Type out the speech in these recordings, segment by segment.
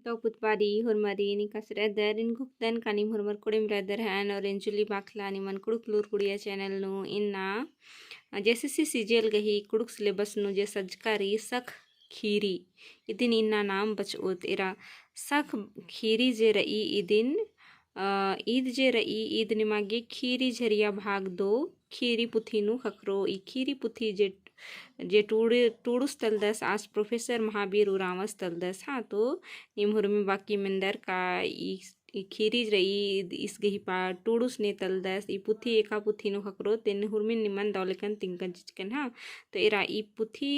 तो पुतपारी हुरमरी निकास रेदर इन गुप्तन कानिम हुरमर कुड़िम रेदर हैन और इंजुली बाखला निमन कुड़ुक लूर कुड़िया चैनल नु इन्ना जैसे सीजीएल गही कुड़ुक सिलेबस नु जे सजकारी सख खीरी इदिन इन्ना नाम बचओत इरा सख खीरी जे रई इदिन ईद जे रई ईद निमागे खीरी झरिया भाग दो खीरी पुथी नु खखरो ई खीरी पुथी जे टूडुस तलदस आज प्रोफेसर महावीर उरावस तलदस हाँ तो निमहुरमी बाकी मंदर का ई खीरी रई इस गही पा टूडुस ने तलदस ई पुथी एका पुथी नु खकरो तेन हुरमिन निमन दौलेकन तिंकन चिचकन हाँ तो इरा ई पुथी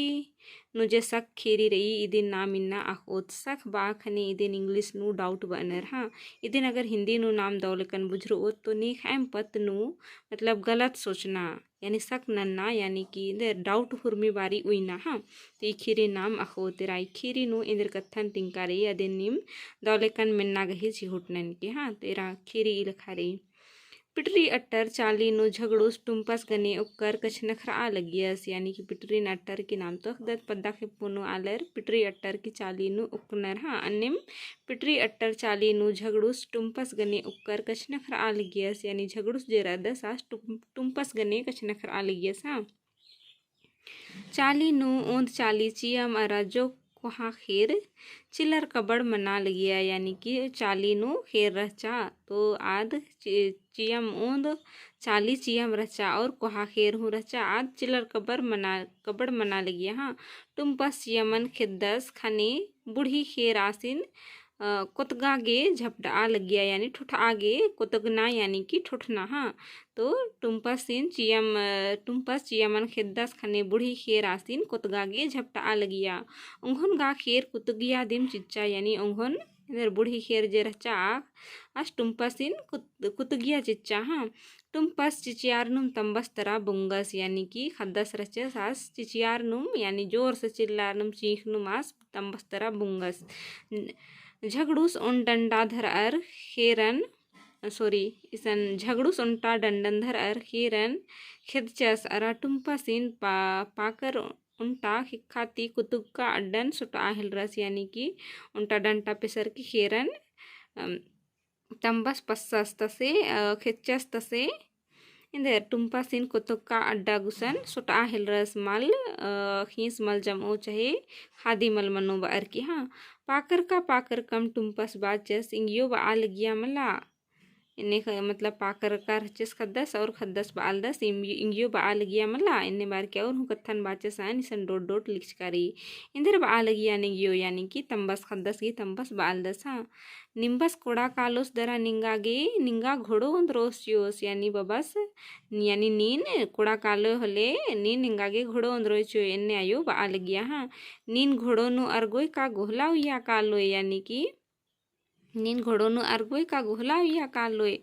नु जे सख खीरी रई इदिन नाम इन्ना आखोत सख बाखने इदिन इंग्लिश नु डाउट बनर हाँ इदिन अगर हिंदी नु नाम दौलेकन बुझरो तो नीख एम पत नु मतलब गलत सोचना यानी शक नन्ना यानी कि डाउट हुरमी बारी उइना हाँ तो ई खीरी नाम अखो तेरा ई खीरी नु इंद्र कथन तिंकारी अदिन निम दौलेकन मिन्ना गही चिहुटनन की हाँ तेरा खीरी इलखारी पिटरी अट्टर चाली नु झगड़ूस टुम्पस गने उपकर कछ नखरा लगियस यानी कि पिटरी अट्टर की नाम तो दत पद्दा के पुनु आलर पिटरी अट्टर की चाली नु उपनर हाँ अन्यम पिटरी अट्टर चाली नु झगड़ूस टुम्पस गने उपकर कछ नखरा लगियस यानी झगड़ूस जे रदस आस टुम्पस गने कछ नखरा लगियस हाँ चाली नु ओंद चाली चियम अराजो कोहा खीर चिलर कबड़ मना लगिया यानी कि चाली नु खीर रचा तो आद चियम ओंद चाली चियम रचा और कोहा खीर हूँ रचा आद चिलर कबड़ मना लगिया हाँ तुम पस चियमन खिद्दस खने बूढ़ी खीर आसिन कोतगागे झपटा लगिया यानी ठुठआगे कोतगना यानी कि ठुठना हाँ तो टुम्पस चियमन खिद्दस खने बूढ़ी खीर आसिन कोतगागे झपटा लगिया उंघन गा खीर कुतगिया दिम चिच्चा यानी उंघन इधर बूढ़ी खीर जे रचा आज टुम्पसिन कुतगिया चिच्चा हाँ टुम्पस चिचियारनुम तंबस तरा बुंगस यानी कि खद्दस रचे सास चिचियारनुम यानी जोर से चिल्लारनुम चीखनुम आस तंबस तरा बुंगस झगड़ूस उन डंडा धर अर खेरन इसन झगड़ूस उनटा डंडन धर अर खेरन खिदचस अरा टुम्पसिन पाकर उनटा खिखाती कुतुब का अड्डन सुटा हिलरस यानी कि उनटा डंटा पेसर की खेरन तंबस पस्सस तसे खिच्चस तसे इंदर टुम्पसिन कुतुब का अड्डा गुसन सुटा हिलरस मल खींस मल जमो चाहे खादी मल मनो बार की हाँ पाकर कम टुम्पस बाचस इंगियो बा लगिया मला इन्हें मतलब पाकर का रचस खद्दस और खद्दस बाल दस इंगियो बा लगिया मला इन्हें बार क्या और हूँ कत्थन बाचस आन इसन डोट लिखकारी इंदर बा लगिया निगियो यानी कि तंबस खद्दस की तंबस बाल दस हाँ निम्बस कोड़ा कालोस दरा निंगा घोड़ो अंद्रोसियोस यानी बबस यानी नीन कोड़ा कालो हले नीन निंगागे घोड़ो अंद्रोचियो इन्ने आयो बा लगिया हाँ नीन घोड़ो नु अर्गोय का गोहला या कालो यानी कि नीन घोड़ो नु अर्गोय का गोहला या कालोय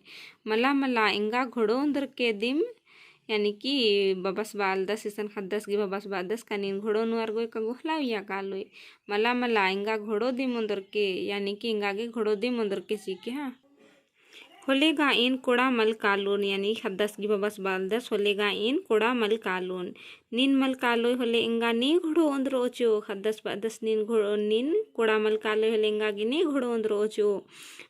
मला इंगा घोड़ो अंदर के दिम यानी कि बबस बाल दस इसन खद्दस की बबस बाल दस का नीन घोड़ो नु अर्गोय का गोहला या कालोय मला इंगा घोड़ो दिम अंदर के यानी कि इंगागे घोड़ो दिम अंदर के सीखे हाँ होलेगा इन कोड़ा मल कालोन यानी खद्दस की बबस बाल दस होलेगा इन कोड़ा मल कालोन नीन मल कालोय होले इंगा नी घोड़ो अंदर ओचो खद्दस बादस नीन घोड़ो नीन कोड़ा मल कालोय होले इंगा गिनी घोड़ो अंदर ओचो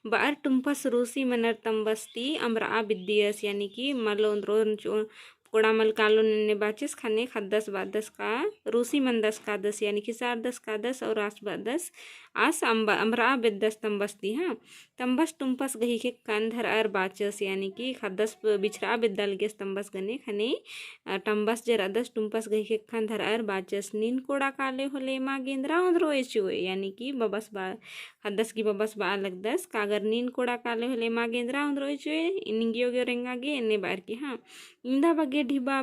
बार टुम्पस रूसी मनर तंबस्ती अमरा बिद्दियस यानी कि मल अंदर कोड़ा मल कालो ने बाचिस खाने खद्दस बादस का रूसी मंदस का दस यानी कि सार दस का दस और आस बादस आस अमरा बेदस तंबस्ती हाँ तंबस टुम्पस गही के कंधर अर बाचस यानी कि खद्दस बिछरा बेदल गेस तंबस गने खने टंबस जर अदस टुम्पस गही के कंधर अर बाचस नीन कोड़ा काले होले मा गेंद्रा अंदरो एचो यानी कि बबस बा खद्दस की बबस बा लगदस कागर नीन कोड़ा काले होले मा गेंद्रा अंदरो एचो इनिंगियो गे रेंगागे इन्ने बार की हाँ इंदा बगे ढिबा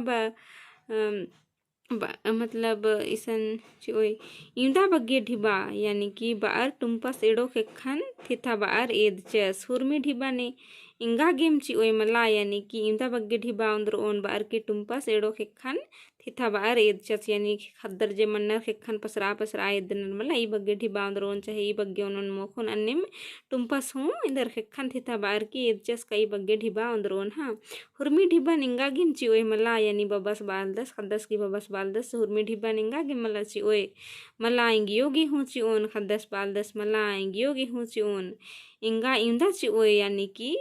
मतलब इसन चोय इंदा बगे ढिबा यानी कि बार टुम्पस एड़ो के खन थिथा बार एद चस हुरमी ढिबा ने इंगा गेम ची ओय मला यानी कि इंदा बगे ढिबा अंदर ओन बार के टुम्पस एड़ो के खन थिथा बार एदचस यानी खद्दर जे मन्नर खेखन पसरा पसरा एदनर मला ई बग्गे ढिबा अंदरोन चाहे ई बग्गे उनन मोखन अन्निम टुम्पस हूँ इंदर खेखन थिथा बार की एदचस कई बग्गे ढिबा अंदरोन हाँ हुर्मी ढिबा निंगागिन चिओय मला यानी बबस बालदस खद्दस की बबस बालदस हुर्मी ढिबा निंगागिन मला चिओय मला इंगियोगी हूँ चिओन खद्दस बालदस मला इंगियोगी हूँ चिओन इंगा इंदा चिओय यानी कि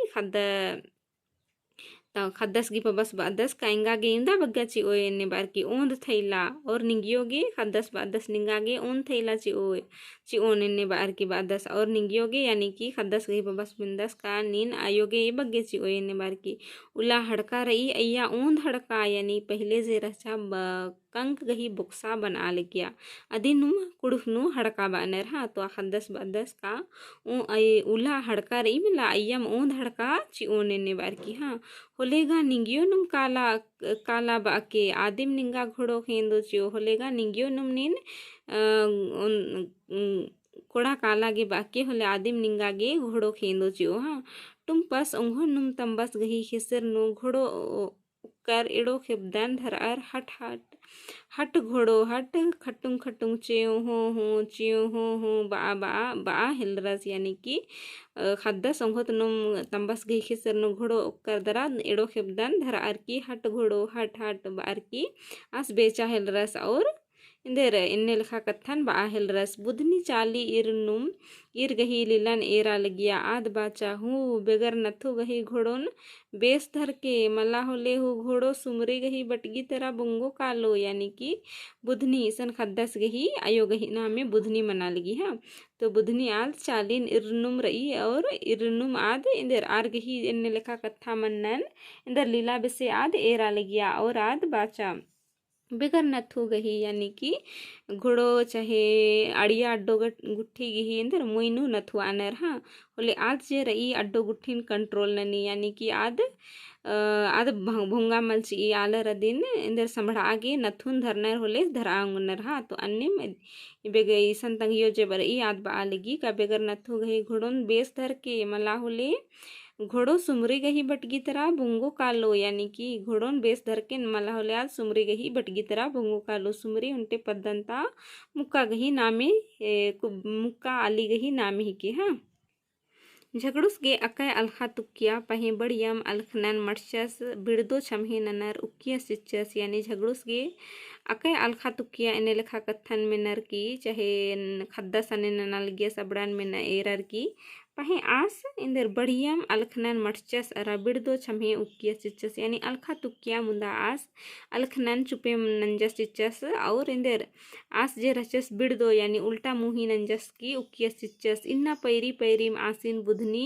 खद्दस गी पबस बादस काइंगागे इंदा बग्गाची ओय ने बार की ओंद थैला और निंगियोगे खद्दस बादस निंगागे ओंद थैला ची ओन ने बार की बादस और निंगियोगे यानी कि खद्दस गी पबस बिंदस का नीन आयोगे ये बग्गे ची ओय ने बार की उला हड़का रही अय्या ओंद हड़का यानी पहले जे रचा कंक गही बुक्सा बना लिया अदिनुम कुड़ुफनु हड़का बानर हाँ तो खद्दस बादस का उला हड़का रही मिला अय्यम ओंद हड़का ची ओन ने बार की हाँ होलेगा निंगियो नुम काला काला बाके आदिम निंगा घोड़ो खेंदो चियो होलेगा निंगियो नुम निन कोड़ा काला गे बाके होले आदिम निंगा गे घोड़ो खेंदो चियो हाँ तुम पस उंघो नुम तंबस गही खिसर नु घोड़ो कर एड़ो खेबदान धरार हट हट हट घोड़ो हट खटुंग खटुंग चियो हो बा हिलरस यानी कि खद्दा संघत नुम तंबस गही खिसर नु घोड़ो कर दरा एड़ो खेबदान धरार की हट घोड़ो हट हट बार की आस बेचा हिलरस और इंदेर इन्ने लिखा कथन बा हिलरस बुधनी चाली इरनुम इर गही लीलन एरा लगिया आद बाचा हूँ बेगर नथु गही घोड़ोन बेस धर के मला होले हूँ घोड़ो सुमरे गही बटगी तेरा बुंगो कालो यानी कि बुधनी सन खद्दस गही आयो गही नामे बुधनी मना लगी हाँ तो बुधनी आद चालीन इरनुम रही और इरनुम आद इंदर आर गही इन्ने लिखा कथा मन्नन इंदर लीला बेसे आद एरा लगिया और आद बाचा बेगर नथु गही यानी कि घोड़ो चाहे अड़िया अड्डो गुट्ठी गही इंदर मोइनु नथु आनर हाँ होले आज जे रही अड्डो गुट्ठीन कंट्रोल ननी यानी कि आद भोंगा मलची आलर अदिन इंदर संभड़ागे नथुन धरनर होले धरांगनर हाँ तो अन्य बेगे ईसन तंगियो जे बर ई आद बा लगी का बेगर नथु गही घोड़ोन बेस धर के मला होले घोड़ो सुमरी गही बटगी तरह बुंगो कालो यानी कि घोड़ोन बेस धर के मला होले आज सुमरी गही बटगी तरह बुंगो कालो सुमरी उनटे पद्दंता मुक्का गही नामे मुक्का आली गही नामे ही के हाँ झगड़ुस गे अकय अलखा तुक्किया पहे बड़ियम अलखनन मटचस बिड़दो छमहे ननर उक्किया सिच्चस यानी झगड़ुस गे अकय अलखा तुक्किया इने लिखा कथन में नर की चाहे खद्दा सने ननल गे सबड़न में न एरर की पहे आस इंदर बढ़ियम अलखनन मटचस अरा बिड़दो छमहे उक्किया सिच्चस यानी अलखा तुक्किया मुंदा आस अलखनन चुपे नंजस सिच्चस और इंदर आस जे रचस बिड़दो यानी उल्टा मुही नंजस की उक्किया सिच्चस इन्ना पैरी पैरीम आसिन बुधनी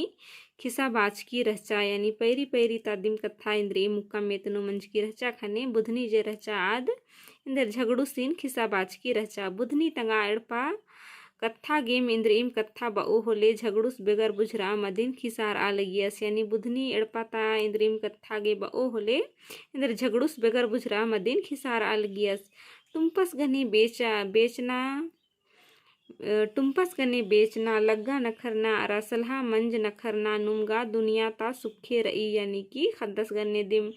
खिसा बाज की रचा यानी पैरी पैरी तादिम कथा इंद्री मुक्का मेतनो मंज की रचा खने बुधनी जे रचा आद इंदर झगड़ू सीन खिसा बाज की रचा बुधनी तंगा एड़पा कत्था गेम इंद्रीम कत्था बाओ होले झगड़ुस बेगर बुझरा मदिन खिसार आ लगियस यानी बुधनी एड़पाता इंद्रीम कत्था गे बाओ होले इंद्र झगड़ुस बेगर बुझरा मदिन खिसार आ लगियस टुम्पस गने बेचना टुम्पस गने बेचना लग्गा नखरना रसलहा मंज नखरना नुमगा दुनिया ता सुखे रही यानी कि खद्दस गने दिम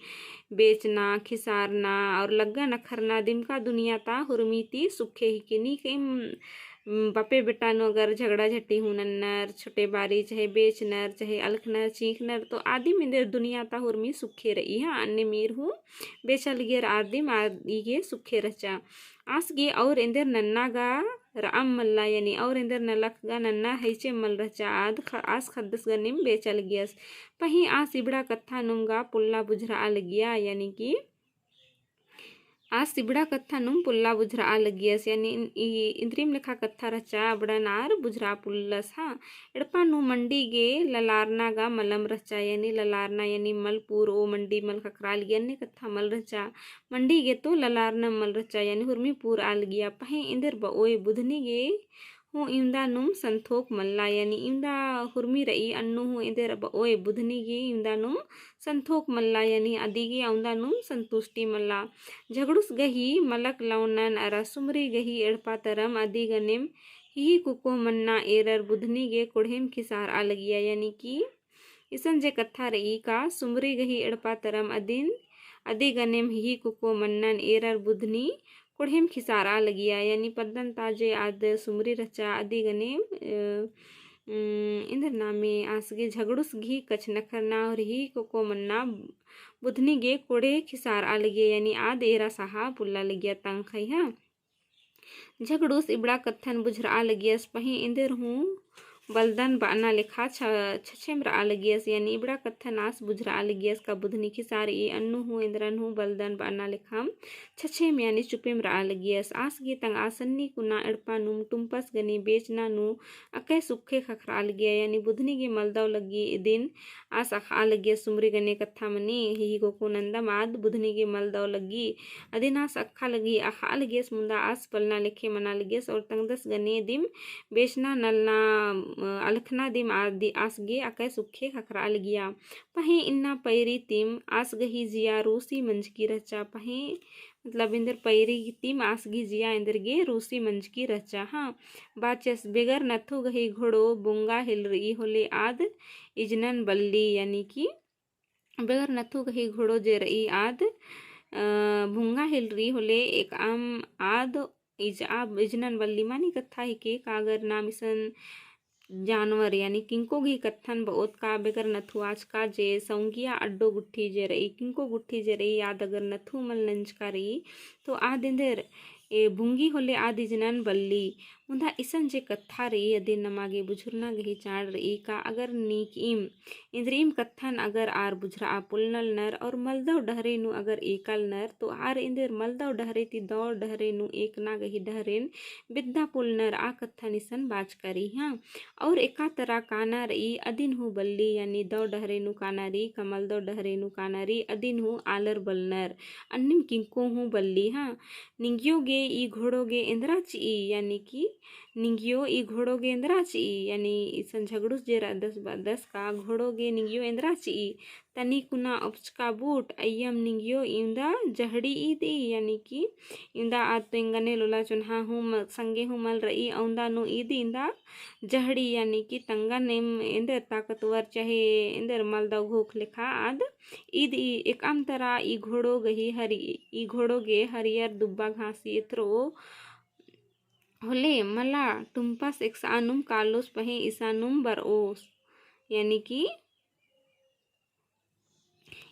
बेचना खिसारना और लग्गा नखरना दिम का दुनिया ता हुरमीती सुखे ही किनी कई बापे बेटा नो अगर झगड़ा झटी हूँ नन्नर छोटे बारी चाहे बेचनर चाहे अलखनर चीखनर तो आदि मिंदर दुनिया ता हुरमी सुखे रही हाँ अन्य मीर हूँ बेचल गिर आदिम आदि गे सुखे रचा आस गे और इंदर नन्ना गा राम मल्ला यानी और इंदर नलक गा नन्ना हैचे मल रचा आद आस खद्दस गनिम बेचल गियस पही आस इबड़ा कत्था नुमगा पुल्ला बुझरा आ लगिया यानी कि आज सिबड़ा कत्था नुम पुल्ला बुझरा आ लगियस यानी इंद्रीम लेखा कत्था रचा बड़ा नार बुझरा पुल्लस हाँ एड़पा नु मंडी गे ललारना गा मलम रचा यानी ललारना यानी मलपुर ओ मंडी मल खकराल गया ने कत्था मल रचा मंडी गे तो ललारना मल रचा यानी हुरमीपुर आल गया पहे इंदर बओए बुधनी गे हूँ इंदा नुम संथोक मल्ला यानी इंदा हुरमी रही अन्नु हूँ इंदर बओए बुधनी गे इंदा नुम संथोक मल्ला यानी अदिगे औंदा नुम संतुष्टि मल्ला झगड़ुस गही मलक लौनन अरा सुमरी गही एड़पा तरम अदि गनेम ही कुको मन्ना एरर बुधनी गे कुढ़ेम खिसार आ लगिया यानी कि इसन जे कथा रही का सुमरी गही एड़पा तरम अदिन अदे गनेम ही कुको मन्नन एरर बुधनी कोढ़ेम खिसारा लगिया यानी पद्दन ताजे आद सुमरी रचा अदे गनेम इंदर नामे आसगे झगड़ुस घी कछ नखरना और ही को मन्ना बुधनी गे कोड़े खिसार आ लगे यानी आद एरा सहा पुल्ला लगिया तंग खई हा झगड़ुस इबड़ा कत्थन बुझरा लगियस पही इंदर हूँ बलदन बाना लेखा छछेम रा लगियस यानी इबड़ा कत्थन आस बुझरा लगियस का बुधनी खिसार ई अन्नु हूँ इंद्रन हूँ बलदन बाना लेखाम छछेम यानी चुपेम रा लगियस आस गे तंग आसन्नी कुना अड़पा नुम टुम्पस गनी बेचना नु अके सुखे खखरा लगिया यानी बुधनी गे मलदव लगी दिन आस अखा लगियस सुमरी गने कत्था मनी ही को नंदम आद बुधनी गे मलदव लगी अदिन आस अखा लगी अखा लगियस मुंदा आस पलना लेखे मना लगियस और तंगदस गने दिम बेचना नलना अलखना दिम आदि आसगे अकै सुखे खखरा लगिया पही इन्ना पैरी तिम आसगही जिया रूसी मंज की रचा पही मतलब इंदर पैरी तिम आसगी जिया इंदर गे रूसी मंज की रचा हाँ बाचस बेगर नथु गही घोड़ो बुंगा हिल रही होले आद इजनन बल्ली यानी कि बेगर नथु गही घोड़ो जे रही आद भूंगा हिल रही होले एक आम आद इजनन बल्ली मानी कथा ही के कागर नाम इसन जानवर यानी किंको घी कत्थन बहुत का बेगर नथु आज का जे सौंगिया अड्डो गुट्ठी जे रही किंको गुट्ठी जे रही याद अगर नथु मल नंज का रही तो आदिंदर ए भुंगी होले आदि जनन बल्ली मुंदा इसन जे कत्था रही अदे नमागे बुझुरना गही चाड़ रही का अगर नीक इम इंद्रीम कत्थन अगर आर बुझरा आ पुलनल नर और मलदव डहरे नु अगर एकल नर तो आर इंदर मलदव डहरे ती दौड़ डहरे नु एक ना गही डहरेन विद्या पुलनर आ कत्थन इसन बाज करी हाँ और एका तरह काना रही अदिन हु बल्ली यानी दौ डहरे नु काना रही कमल दौ डहरे नु काना रही अदिन हु आलर बलनर अन्निम किंको हूँ बल्ली हाँ निंगियो गे ई घोड़ो गे इंद्रा ची यानी कि निंगियो ई घोड़ो गे इंद्रा ची यानी इसन झगड़ुस जे दस का घोड़ो गे निंगियो इंद्रा ची तनी कुना उपचका बूट अय्यम निंगियो इंदा जहड़ी ई दी यानी कि इंदा आतंगने लोला चुनहा हूँ संगे हूँ मल रही औंदा नु ईदी इंदा जहड़ी यानी कि तंगा नेम इंदर ताकतवर चाहे इंदर मलदा घोख लेखा आद ईद एक आम तरह ई घोड़ो गही हरी ई घोड़ो गे हरियर दुब्बा घासी इथरो होले मला टुम्पास एक सानुम कालोस पहे इसानुम बरओस यानी कि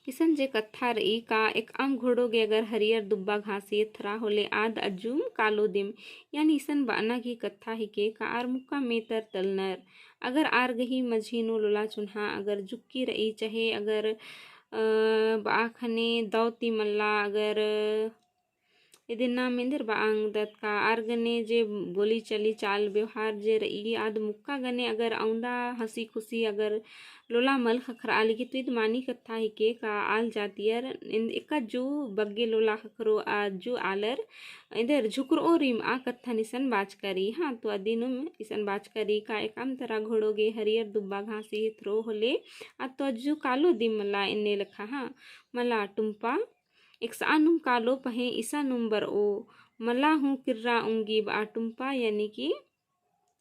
इसन जे कत्था रही का एक आम घोड़ो गे अगर हरियर दुब्बा घासी थरा होले आद अजुम कालो दिम यानी इसन बाना की कत्था ही के का आर मुक्का मेतर तलनर अगर आर गही मझीनो लोला चुन्हा अगर जुक्की रही चाहे अगर बाखने दौती मल्ला अगर यदि नाम इंदर बांग दत का आर गने जे बोली चली चाल व्यवहार जे रही आद मुक्का गने अगर औंदा हंसी खुशी अगर लोला मल खखरा आली की तो इद मानी कत्था ही के का आल जातियर इका जू बग्गे लोला खखरो आ जू आलर इधर झुकरो रिम आ कत्था निसन बाज करी हाँ तो अदिनुम इसन बाज करी का एकाम तरह घोड़ोगे हरियर दुब्बा घासी थ्रो होले आ तो अज्जू कालो दिम मला इन्ने लखा हाँ मला टुम्पा एक सानुम कालो पहे ईसा नुम्बर ओ मला हूँ किर्रा उंगी बा टुम्पा यानी कि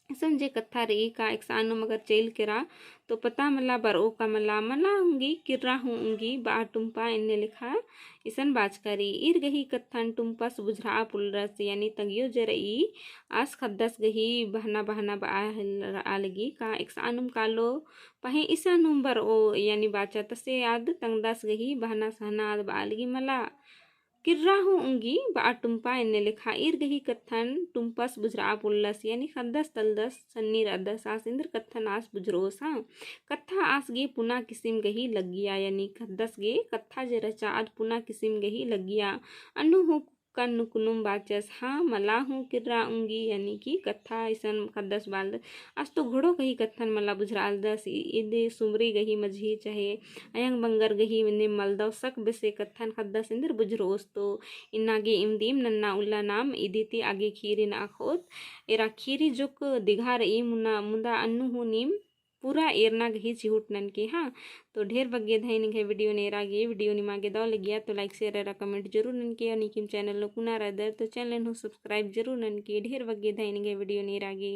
समझे कत्था रही का एक सानुम अगर चेल करा तो पता मला बर ओ का मला मला होंगी किर्रा होंगी बा टुम्पा इन्ने लिखा इसन बाज करी इर गही कत्थन टुम्पा सुबुझरा पुलरस यानी तंगियो जरई आस खद्दस गही बहना बहना बा आलगी का एक सानुम कालो पहे ईसा नुम्बर ओ यानी बाचा तसे याद तंगदास गही बहना सहना आद बालगी मला किर्रा होंगी बा टुम्पा इन्ने लिखा इर गही कत्थन टुम्पस बुझरा पुल्लस यानी खद्दस तलदस सन्नी रदस आस इंदर कत्थन आस बुझरोस हाँ कत्था आस गे पुना किसिम गही लगिया यानी खद्दस गे कत्था जे रचा आद पुना किसिम गही लगिया अनु हूँ कन्नु कुनुम बाचस हाँ मला हूँ किर्रा उंगी यानी कि कत्था इसन खद्दस बाल आज तो घोड़ो कही कत्थन मला बुझराल दस इदे सुमरी गही मझी चाहे अयंग बंगर गही इन्ने मलदव सक बेसे कत्थन खद्दस इंदर बुझरोस तो इन्नागे इमदीम नन्ना उल्ला नाम इदिति आगे खीरिन आखोत एरा खीरी जुक दिघार ई मुना मुंदा अन्नु हूँ नीम पूरा एरना गही चिहुट नन के हाँ तो ढेर बग्गे धाई निघे वीडियो नेरागे वीडियो निमागे दौ लगिया तो लाइक शेयर कमेंट जरूर नन के और निकिम चैनल नो कुना रदर तो चैनल नो सब्सक्राइब जरूर नन के ढेर बग्गे धाई निघे वीडियो नेरागे।